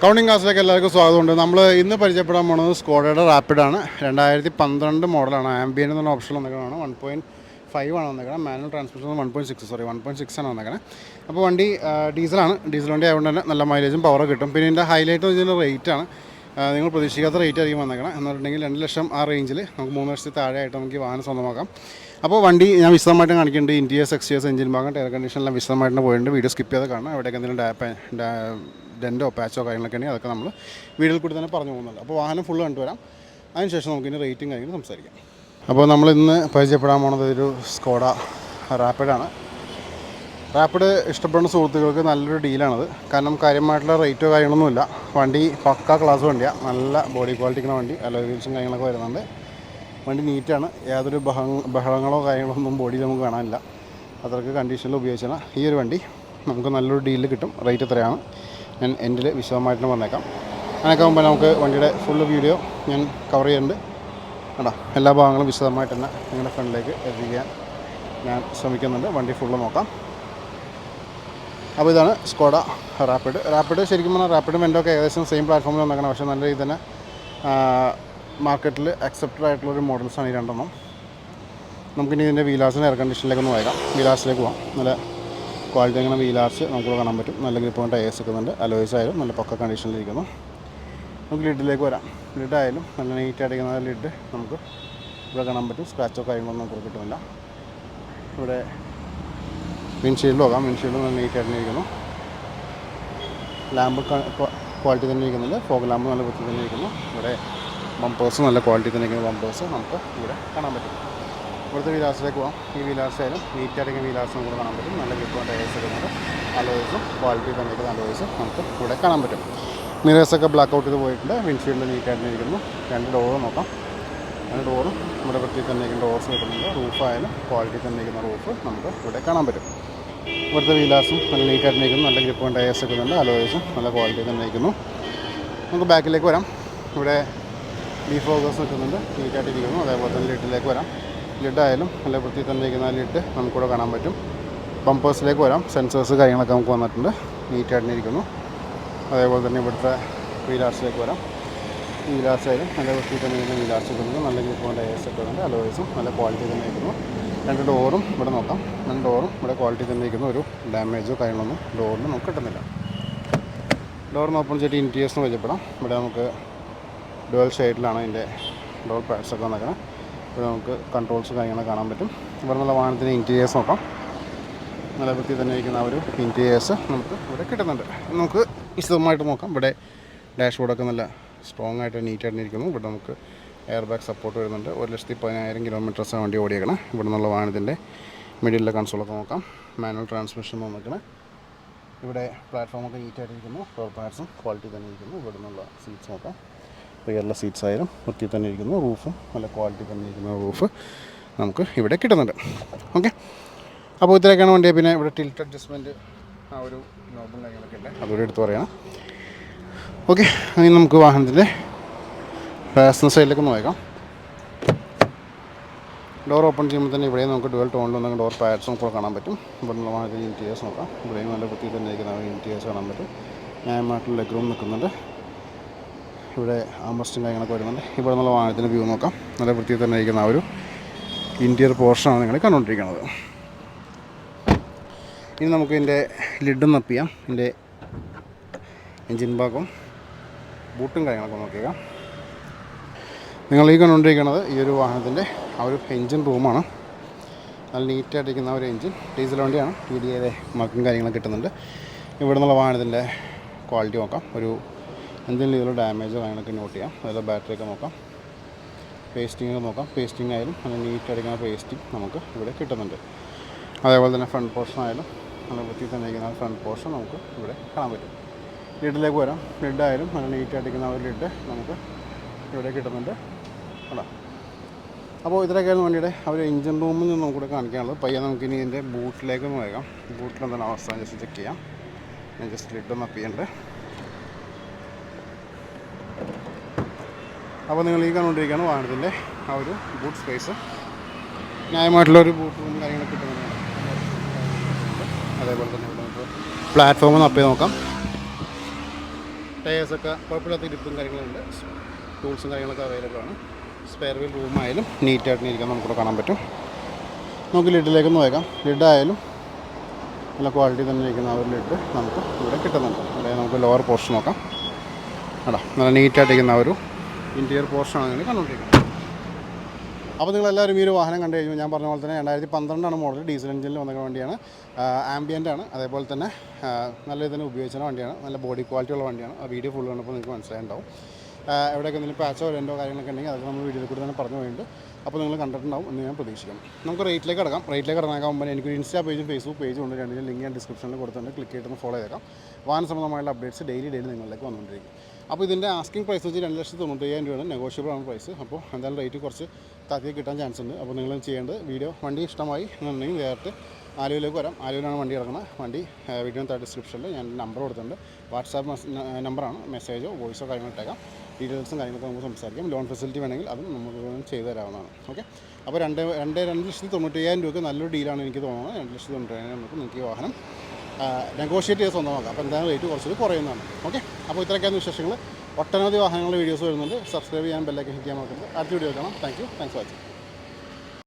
Counting ക്ലാസ്സിലേക്ക് എല്ലാവർക്കും സ്വാഗതമുണ്ട്. നമ്മൾ ഇന്ന് പരിചയപ്പെടാൻ പോകുന്നത് സ്കോഡയുടെ റാപ്പിഡാണ്. 2012 മോഡലാണ്. ആംബിയൻ എന്നുള്ള ഓപ്ഷൻ വന്നേക്കണം. 1.5 ആണ് വന്നേക്കണം. മാനുവൽ ട്രാൻസ്മിഷൻ 1.6 ആണ് വന്നേക്കണം. അപ്പോൾ വണ്ടി ഡീസലാണ്. ഡീസൽ വണ്ടി ആയതുകൊണ്ട് തന്നെ നല്ല മൈലേജും പവറും കിട്ടും. പിന്നെ ഇതിൻ്റെ ഹൈലൈറ്റ് ഇതിൻ്റെ റേറ്റാണ്. നിങ്ങൾ പ്രതീക്ഷിക്കാത്ത റേറ്റ് ആയിരിക്കും വന്നേക്കണം. എന്നുണ്ടെങ്കിൽ 2 ലക്ഷം ആ റേഞ്ചിൽ നമുക്ക് 3 ലക്ഷത്തിൽ താഴെയായിട്ട് നമുക്ക് വാഹനം സ്വന്തമാക്കാം. അപ്പോൾ വണ്ടി ഞാൻ വിശദമായിട്ട് കാണിക്കുന്നുണ്ട്. ഇൻറ്റീരിയർ എക്സ്റ്റീരിയർ എഞ്ചിൻ ഭാഗം ടയർ കണ്ടീഷനെല്ലാം വിശദമായിട്ട് പോയിട്ടുണ്ട്. വീഡിയോ സ്കിപ്പ് ചെയ്ത് കാണാം. എവിടെയൊക്കെ എന്തെങ്കിലും ഡെൻറ്റോ പാച്ചോ കാര്യങ്ങളൊക്കെ ഉണ്ടെങ്കിൽ അതൊക്കെ നമ്മൾ വീഡിയോയിൽ കൂടി തന്നെ പറഞ്ഞു പോകുന്നുണ്ട്. അപ്പോൾ വാഹനം ഫുള്ള് കണ്ടുവരാം. അതിനുശേഷം നമുക്കിനി റേറ്റിംഗ് കാര്യങ്ങൾ സംസാരിക്കാം. അപ്പോൾ നമ്മൾ ഇന്ന് പരിചയപ്പെടാൻ പോകുന്നത് ഒരു സ്കോഡ റാപ്പിഡാണ്. റാപ്പിഡ് ഇഷ്ടപ്പെടുന്ന സുഹൃത്തുക്കൾക്ക് നല്ലൊരു ഡീലാണത്. കാരണം കാര്യമായിട്ടുള്ള റേറ്റോ കാര്യങ്ങളൊന്നുമില്ല. വണ്ടി പക്കാ ക്ലാസ് വണ്ടിയാണ്. നല്ല ബോഡി ക്വാളിറ്റിക്കുന്ന വണ്ടി. അലോയ് വീൽസും കാര്യങ്ങളൊക്കെ വരുന്നുണ്ട്. വണ്ടി നീറ്റാണ്. യാതൊരു ബഹളങ്ങളോ കാര്യങ്ങളോ ഒന്നും ബോഡിയിൽ നമുക്ക് കാണാനില്ല. അത്രയ്ക്ക് കണ്ടീഷനിൽ ഉപയോഗിച്ചാൽ ഈ ഒരു വണ്ടി നമുക്ക് നല്ലൊരു ഡീലിൽ കിട്ടും. റേറ്റ് എത്രയാണ് ഞാൻ എൻഡിൽ വിശദമായിട്ട് വന്നേക്കാം. അങ്ങനെയൊക്കെ ആകുമ്പോൾ നമുക്ക് വണ്ടിയുടെ ഫുള്ള് വീഡിയോ ഞാൻ കവർ ചെയ്യുന്നുണ്ട്. കേട്ടോ, എല്ലാ ഭാഗങ്ങളും വിശദമായിട്ട് തന്നെ നിങ്ങളുടെ ഫ്രണ്ടിലേക്ക് എത്തിക്കാൻ ഞാൻ ശ്രമിക്കുന്നുണ്ട്. വണ്ടി ഫുള്ള് നോക്കാം. അപ്പോൾ ഇതാണ് സ്കോഡ റാപ്പിഡ് ശരിക്കും പറഞ്ഞാൽ റാപ്പിഡും വെൻറ്റോ ഒക്കെ ഏകദേശം സെയിം പ്ലാറ്റ്ഫോമിൽ വന്നേക്കണം. പക്ഷേ നല്ല രീതിയിൽ തന്നെ മാർക്കറ്റിൽ അക്സെപ്റ്റഡ് ആയിട്ടുള്ളൊരു മോഡൽസാണ് ഈ രണ്ടെണ്ണം. നമുക്കിനി ഇതിൻ്റെ വീലാർസിൻ്റെ എയർ കണ്ടീഷനിലേക്ക് ഒന്ന് വരാം. വീലാർസിലേക്ക് പോകാം. നല്ല ക്വാളിറ്റി അങ്ങനെ വീലാർച്ച് നമുക്ക് കാണാൻ പറ്റും. നല്ല ഗ്രിപ്പ് ടയേഴ്സ് വെക്കുന്നുണ്ട്. അലോയ്സ് ആയാലും നല്ല പക്ക കണ്ടീഷനിലിരിക്കുന്നു. നമുക്ക് ലിഡിലേക്ക് വരാം. ലിഡായാലും നല്ല നീറ്റായിട്ടിരിക്കുന്ന ലിഡ് നമുക്ക് ഇവിടെ കാണാൻ പറ്റും. സ്ക്രാച്ചോ കാര്യങ്ങളൊന്നും നമുക്ക് കിട്ടുന്നില്ല. ഇവിടെ വിൻഷീൽഡ് നോക്കാം. വിൻഷീൽഡ് നല്ല നീറ്റായിട്ട് ഇരിക്കുന്നു. ലാമ്പ് ക്വാളിറ്റി തന്നെ ഇരിക്കുന്നുണ്ട്. ഫോഗ് ലാമ്പ് നല്ല വൃത്തി തന്നെ ഇരിക്കുന്നു. ഇവിടെ ബമ്പേഴ്സ് നല്ല ക്വാളിറ്റി തന്നെ ഇരിക്കുന്ന ബമ്പേഴ്സ് നമുക്ക് ഇവിടെ കാണാൻ പറ്റും. ഇവിടുത്തെ വീലാർസിലേക്ക് പോകാം. ഈ വീലാർസ് ആയാലും നീറ്റായിട്ടിരിക്കുന്ന വീലാർസ് നമുക്ക് കാണാൻ പറ്റും. നല്ല ഗ്രിപ്പ് ടയേഴ്സ് ഇടുന്നത്. അലോയ്സും ക്വാളിറ്റി തന്നെ ഇരിക്കുന്ന അലോയ്സും നമുക്ക് ഇവിടെ കാണാൻ പറ്റും. മിറേഴ്സൊക്കെ ബ്ലാക്ക് ഔട്ട് ചെയ്ത് പോയിട്ടുണ്ട്. വിൻഷീൽഡ് നീറ്റായിട്ട് ഇരിക്കുന്നു. 2 ഡോറ് നോക്കാം. 2 ഡോറും ഇവിടെ വൃത്തി തന്നെ ഇരിക്കുന്ന ഡോർസ് കിട്ടുന്നുണ്ട്. റൂഫായാലും ക്വാളിറ്റി തന്നെ ഇരിക്കുന്ന റൂഫ് നമുക്ക് ഇവിടെ കാണാൻ പറ്റും. ഇവിടുത്തെ വീലാർസും നല്ല നീറ്റായിട്ട് ഇരിക്കുന്നു. നല്ല ഗ്രിപ്പ് ടയേഴ്സ് ഇടുന്നുണ്ട്. അലോയ്സും നല്ല ക്വാളിറ്റി തന്നെ ഇരിക്കുന്നു. നമുക്ക് ബാക്കിലേക്ക് വരാം. ഇവിടെ ഡീഫോഗേഴ്സ് നിൽക്കുന്നുണ്ട്. നീറ്റായിട്ടിരിക്കുന്നു. അതേപോലെ തന്നെ ലിഡിലേക്ക് വരാം. ലിഡായാലും നല്ല വൃത്തി തന്നെ ഇരിക്കുന്ന ലിഡ് നമുക്കിവിടെ കാണാൻ പറ്റും. ബമ്പേഴ്സിലേക്ക് വരാം. സെൻസേഴ്സ് കാര്യങ്ങളൊക്കെ നമുക്ക് വന്നിട്ടുണ്ട്. നീറ്റായിട്ടിരിക്കുന്നു. അതേപോലെ തന്നെ ഇവിടുത്തെ വീലാർസിലേക്ക് വരാം. ഈ വീലാർസായാലും നല്ല വൃത്തി തന്നെ ഇരിക്കുന്ന വീലാർസ് ഇരിക്കുന്നുണ്ട്. നല്ല ഗ്രിപ്പ് ടയേഴ്സ് ഇട്ടുന്നുണ്ട്. അലോയ്സും നല്ല ക്വാളിറ്റി തന്നെ ഇരിക്കുന്നു. 2 ഡോറും ഇവിടെ നോക്കാം. 2 ഡോറും ഇവിടെ ക്വാളിറ്റി തന്നെ ഇരിക്കുന്നു. ഒരു ഡാമേജോ കാര്യങ്ങളൊന്നും ഡോറിന് നമുക്ക് കിട്ടുന്നില്ല. ഡോറിന് ഓപ്പൺ ചെയ്തിട്ട് ഇൻറ്റീരിയേഴ്സിന് പരിചയപ്പെടാം. ഇവിടെ നമുക്ക് ഡുവൽ ഷെയ്ഡിലാണ് ഇതിൻ്റെ ഡോർ പാഡ്സൊക്കെ വന്നേക്കണം. ഇവിടെ നമുക്ക് കൺട്രോൾസ് കാര്യങ്ങളൊക്കെ കാണാൻ പറ്റും. ഇവിടെ നിന്നുള്ള വാഹനത്തിന് ഇൻറ്റീരിയേഴ്സ് നോക്കാം. നല്ല വൃത്തി തന്നെ ഇരിക്കുന്ന ഒരു ഇൻറ്റീരിയേഴ്സ് നമുക്ക് ഇവിടെ കിട്ടുന്നുണ്ട്. നമുക്ക് വിശദമായിട്ട് നോക്കാം. ഇവിടെ ഡാഷ്ബോർഡൊക്കെ നല്ല സ്ട്രോങ് ആയിട്ട് നീറ്റായിട്ട് ഇരിക്കുന്നു. ഇവിടെ നമുക്ക് എയർ ബാഗ് സപ്പോർട്ട് വരുന്നുണ്ട്. 1,10,000 കിലോമീറ്റേഴ്സാണ് വണ്ടി ഓടിയേക്കണം. ഇവിടെ നിന്നുള്ള വാഹനത്തിൻ്റെ മിഡിലെ കൺസോളൊക്കെ നോക്കാം. മാനുവൽ ട്രാൻസ്മിഷൻ നോക്കണം. ഇവിടെ പ്ലാറ്റ്ഫോമൊക്കെ നീറ്റായിട്ടിരിക്കുന്നു. ഡോർ പാഡ്സും ക്വാളിറ്റി തന്നെ ഇരിക്കുന്നു. ഇവിടെ നിന്നുള്ള സീറ്റ്സ് നോക്കാം. റിയറിലെ സീറ്റ്സ് ആയാലും വൃത്തി തന്നെ ഇരിക്കുന്നു. റൂഫും നല്ല ക്വാളിറ്റി തന്നെ ഇരിക്കുന്ന റൂഫ് നമുക്ക് ഇവിടെ കിട്ടുന്നുണ്ട്. ഓക്കെ, അപ്പോൾ ഇത്രയൊക്കെയാണ് വണ്ടിയെ. പിന്നെ ഇവിടെ ടിൽറ്റ് അഡ്ജസ്റ്റ്മെൻറ്റ് ആ ഒരു നോബിൾ കാര്യങ്ങളൊക്കെ ഉണ്ട്. അതുകൂടി എടുത്ത് പറയണം. ഓക്കെ, അങ്ങനെ നമുക്ക് വാഹനത്തിൻ്റെ പാസഞ്ചർ സൈഡിലേക്ക് നോക്കാം. ഡോർ ഓപ്പൺ ചെയ്യുമ്പോൾ തന്നെ ഇവിടെ നമുക്ക് ഡുവൽ ടോണിൽ വന്ന ഡോർ പാഡ്സും കൂടെ കാണാൻ പറ്റും. ഇവിടെ നിന്നുള്ള വാഹനത്തിൻ്റെ ഇൻറ്റീരിയേഴ്സ് നോക്കാം. ഇവിടെയും നല്ല വൃത്തി തന്നെ ഇരിക്കുന്ന ഇൻറ്റീരിയേഴ്സ് കാണാൻ പറ്റും. ന്യായമായിട്ടുള്ള ലെഗ് റൂം നിൽക്കുന്നുണ്ട്. ഇവിടെ ആംറസ്റ്റും കാര്യങ്ങളൊക്കെ വരുന്നുണ്ട്. ഇവിടെ നിന്നുള്ള വാഹനത്തിൻ്റെ വ്യൂ നോക്കാം. നല്ല വൃത്തിയിൽ തന്നെ ഇരിക്കുന്ന ആ ഒരു ഇൻറ്റീരിയർ പോർഷനാണ് നിങ്ങൾ കണ്ടുകൊണ്ടിരിക്കുന്നത്. ഇനി നമുക്ക് ഇതിൻ്റെ ലിഡും നപ്പ് ചെയ്യാം. ഇതിൻ്റെ എൻജിൻ ഭാഗവും ബൂട്ടും കാര്യങ്ങളൊക്കെ നോക്കിയേക്കാം. നിങ്ങൾ ഈ കണ്ടുകൊണ്ടിരിക്കുന്നത് ഈ ഒരു വാഹനത്തിൻ്റെ ആ ഒരു എൻജിൻ റൂമാണ്. നല്ല നീറ്റായിട്ടിരിക്കുന്ന ഒരു എൻജിൻ. ഡീസൽ വണ്ടിയാണ്. TDI മാർക്കും കാര്യങ്ങളൊക്കെ കിട്ടുന്നുണ്ട്. ഇവിടെ നിന്നുള്ള വാഹനത്തിൻ്റെ ക്വാളിറ്റി നോക്കാം. ഒരു എന്തെങ്കിലും രീതിയിലുള്ള ഡാമേജോ കാര്യങ്ങളൊക്കെ നോട്ട് ചെയ്യാം. അതുപോലെ ബാറ്ററിയൊക്കെ നോക്കാം. പേസ്റ്റിങ്ങൊക്കെ നോക്കാം. പേസ്റ്റിംഗ് ആയാലും നല്ല നീറ്റായിരിക്കുന്ന പേസ്റ്റിംഗ് നമുക്ക് ഇവിടെ കിട്ടുന്നുണ്ട്. അതേപോലെ തന്നെ ഫ്രണ്ട് പോർഷൻ ആയാലും നല്ല വൃത്തി തന്നെ ഇരിക്കുന്ന ഫ്രണ്ട് പോർഷൻ നമുക്ക് ഇവിടെ കാണാൻ പറ്റും. ലിഡിലേക്ക് വരാം. ലിഡായാലും നല്ല നീറ്റായിട്ടിരിക്കുന്ന ഒരു ലിഡ് നമുക്ക് ഇവിടെ കിട്ടുന്നുണ്ട്. കേട്ടോ, അപ്പോൾ ഇത്രയൊക്കെയാണ് വണ്ടിയുടെ ആ ഒരു എഞ്ചിൻ റൂമിൽ നിന്ന് നമുക്കിവിടെ കാണിക്കാനുള്ളത്. പയ്യെ നമുക്കിനി ഇതിൻ്റെ ബൂട്ടിലേക്ക് ഒന്ന് വേഗം. ബൂട്ടിൽ എന്താണ് അവസ്ഥ ജസ്റ്റ് ചെക്ക് ചെയ്യാം. ഞാൻ ജസ്റ്റ് ലിഡൊന്ന് അപ്പ് ചെയ്യണ്ട്. അപ്പോൾ നിങ്ങൾ ഈ കണ്ടുകൊണ്ടിരിക്കുകയാണ് വാഹനത്തിൻ്റെ ആ ഒരു ബൂട്ട് സ്പേസ്. ന്യായമായിട്ടുള്ളൊരു ബൂട്ട് റൂം കാര്യങ്ങളൊക്കെ കിട്ടുന്നുണ്ട്. അതേപോലെ തന്നെ ഇവിടെ നമുക്ക് പ്ലാറ്റ്ഫോം ഒന്ന് അപ്പ് ചെയ്ത് നോക്കാം. ടയേഴ്സൊക്കെ കുഴപ്പമില്ലാത്ത ഗ്രിപ്പും കാര്യങ്ങളുണ്ട്. ടൂൾസും കാര്യങ്ങളൊക്കെ അവൈലബിൾ ആണ്. സ്പെയർ വീൽ റൂമായാലും നീറ്റായിട്ട് ഇരിക്കാൻ നമുക്കിവിടെ കാണാൻ പറ്റും. നമുക്ക് ലിഡിലേക്കൊന്ന് നോക്കാം. ലിഡായാലും നല്ല ക്വാളിറ്റി തന്നെ ഇരിക്കുന്ന ആ ഒരു ലിഡ് നമുക്ക് ഇവിടെ കിട്ടുന്നുണ്ട്. അതായത് നമുക്ക് ലോവർ പോർഷൻ നോക്കാം. നല്ല നീറ്റായിട്ടിരിക്കുന്ന ഒരു ഇൻറ്റീരിയർ പോർഷനാണ് നിങ്ങൾ കണ്ടുകൊണ്ടിരിക്കുന്നത്. അപ്പോൾ നിങ്ങളെല്ലാവരും ഈ ഒരു വാഹനം കണ്ടു കഴിഞ്ഞു. ഞാൻ പറഞ്ഞ പോലെ തന്നെ 2012 മോഡൽ, ഡീസൽ എഞ്ചിനിൽ വന്ന വണ്ടിയാണ്. ആംബിയൻ്റ് ആണ്. അതേപോലെ തന്നെ നല്ല ഇതിന് ഉപയോഗിച്ച വണ്ടിയാണ്. നല്ല ബോഡി ക്വാളിറ്റി ഉള്ള വണ്ടിയാണ്. ആ വീഡിയോ ഫുൾ കണ്ടപ്പോൾ നിങ്ങൾക്ക് മനസ്സിലായിട്ടുണ്ടാവും. എവിടെയൊക്കെ എന്തെങ്കിലും പാച്ചോ രണ്ടോ കാര്യങ്ങളൊക്കെ ഉണ്ടെങ്കിൽ അതൊക്കെ നമ്മൾ വീഡിയോയിൽ കൂടി തന്നെ പറഞ്ഞു പോയിട്ടുണ്ട്. അപ്പോൾ നിങ്ങൾ കണ്ടിട്ടുണ്ടാവും എന്ന് ഞാൻ പ്രതീക്ഷിക്കാം. നമുക്ക് റേറ്റിലേക്ക് കിടക്കാം. റേറ്റിലേക്ക് കിടക്കാൻ മുമ്പ് എനിക്കൊരു ഇൻസ്റ്റാ പേജും ഫേസ്ബുക്ക് പേജും ഉണ്ട്. രണ്ടിൻ്റെ ലിങ്ക് ഞാൻ ഡിസ്ക്രിപ്ഷനിൽ കൊടുത്തിട്ടുണ്ട്. ക്ലിക്ക് ചെയ്തിട്ട് ഫോളോ ചെയ്തേക്കാം. വാഹന സംബന്ധമായുള്ള അപ്ഡേറ്റ്സ് ഡെയിലി നിങ്ങളിലേക്ക് വന്നുകൊണ്ടിരിക്കും. അപ്പോൾ ഇതിൻ്റെ ആസ്കിംഗ് പ്രൈസ് വെച്ച് 2,95,000 രൂപയാണ്. നെഗോഷ്യബിൾ ആണ് പ്രൈസ്. അപ്പോൾ എന്തായാലും റേറ്റ് കുറച്ച് താഴ്ത്തി കിട്ടാൻ ചാൻസ് ഉണ്ട്. അപ്പോൾ നിങ്ങൾ ചെയ്യേണ്ടത് വണ്ടി ഇഷ്ടമായി എന്നുണ്ടെങ്കിൽ നേരിട്ട് ആലുവയിലേക്ക് വരാം. ആലുവയിലാണ് വണ്ടി ഇറങ്ങുന്നത്. വണ്ടി വീഡിയോ താഴെ ഡിസ്ക്രിപ്ഷനിൽ ഞാൻ നമ്പർ കൊടുത്തിട്ടുണ്ട്. വാട്സാപ്പ് നമ്പറാണ്. മെസ്സേജോ വോയിസോ കാര്യങ്ങളിട്ടേക്കാം. ഡീറ്റെയിൽസും കാര്യങ്ങളൊക്കെ നമുക്ക് സംസാരിക്കാം. ലോൺ ഫെസിലിറ്റി വേണമെങ്കിൽ അതും നമുക്ക് ചെയ്തു തരാവുന്നതാണ്. ഓക്കെ. അപ്പോൾ 2,90,000 രൂപയ്ക്ക് നല്ലൊരു ഡീലാണ് എനിക്ക് തോന്നുന്നത്. 2,90,000 രൂപയ്ക്ക് നിങ്ങൾക്ക് ഈ വാഹനം നെഗോഷിയേറ്റ് ചെയ്ത് സ്വന്തമാക്കാം. അപ്പോൾ എന്തായാലും റേറ്റ് കുറച്ചുകൂടി കുറയുന്നതാണ്. ഓക്കെ. അപ്പോൾ ഇത്രയൊക്കെയാണ് വിശേഷങ്ങൾ. ഒട്ടനവധി വാഹനങ്ങളുടെ വീഡിയോസ് വരുന്നുണ്ട്. സബ്സ്ക്രൈബ് ചെയ്യാൻ ബെല്ലൊക്കെ ഹിറ്റ് ചെയ്യാൻ നോക്കുന്നത്. അടുത്ത വീഡിയോ കാണാം. Thanks for watching.